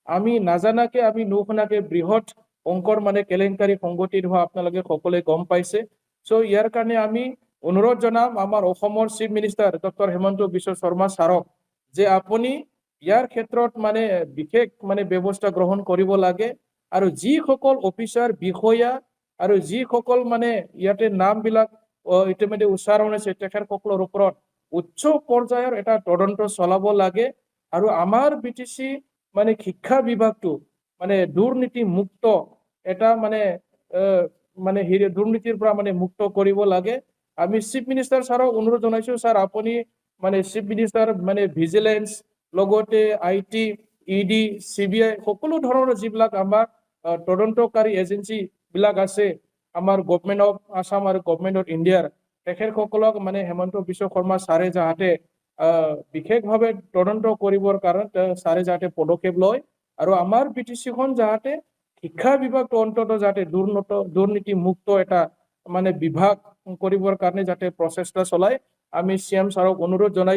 আমি নাজানাকে আমি নুশুনাকে বৃহৎ অংকৰ মানে কেলেংকাৰী সংগঠিত হোৱা আপোনালোকে সকলোৱে গম পাইছে। চ' ইয়াৰ কাৰণে আমি অনুৰোধ জনাম আমাৰ অসমৰ chief minister doctor Himanta Biswa Sarma ছাৰক যে আপুনি ইয়াৰ ক্ষেত্ৰত মানে বিশেষ মানে ব্যৱস্থা গ্ৰহণ কৰিব লাগে আৰু যিসকল অফিচাৰ বিষয়া আৰু যিসকল মানে ইয়াতে নামবিলাক ইতিমধ্যে উচ্চাৰণ হৈছে তেখেতসকলৰ ওপৰত উচ্চ পৰ্যায়ৰ এটা তদন্ত চলাব লাগে আৰু আমাৰ বিটিচি মানে শিক্ষা বিভাগটো মানে দুৰ্নীতি মুক্ত এটা মানে মানে দুৰ্নীতিৰ পৰা মানে মুক্ত কৰিব লাগে। আমি চিফ মিনিষ্টাৰ ছাৰক অনুৰোধ জনাইছো ছাৰ আপুনি মানে চিফ মিনিষ্টাৰ মানে ভিজিলেন্স লগতে IT ED CBI সকলো ধৰণৰ যিবিলাক আমাৰ তদন্তকাৰী এজেন্সি বিলাক আছে আমাৰ গভৰ্নমেন্ট অফ আসাম আৰু গভৰ্নমেন্ট অফ ইণ্ডিয়াৰ তেখেতসকলক মানে হেমন্ত বিশ্ব শৰ্মা ছাৰে যাতে বিশেষভাৱে তদন্ত কৰিবৰ কাৰণে ছাৰে যাতে পদক্ষেপ লয় আৰু আমাৰ বিটিচিখন যাতে শিক্ষা বিভাগটো অন্তত যাতে দুৰ্নীতি মুক্ত এটা মানে বিভাগ কৰিবৰ কাৰণে যাতে প্ৰচেষ্টা চলাই আমি CM ছাৰক অনুৰোধ জনাইছো।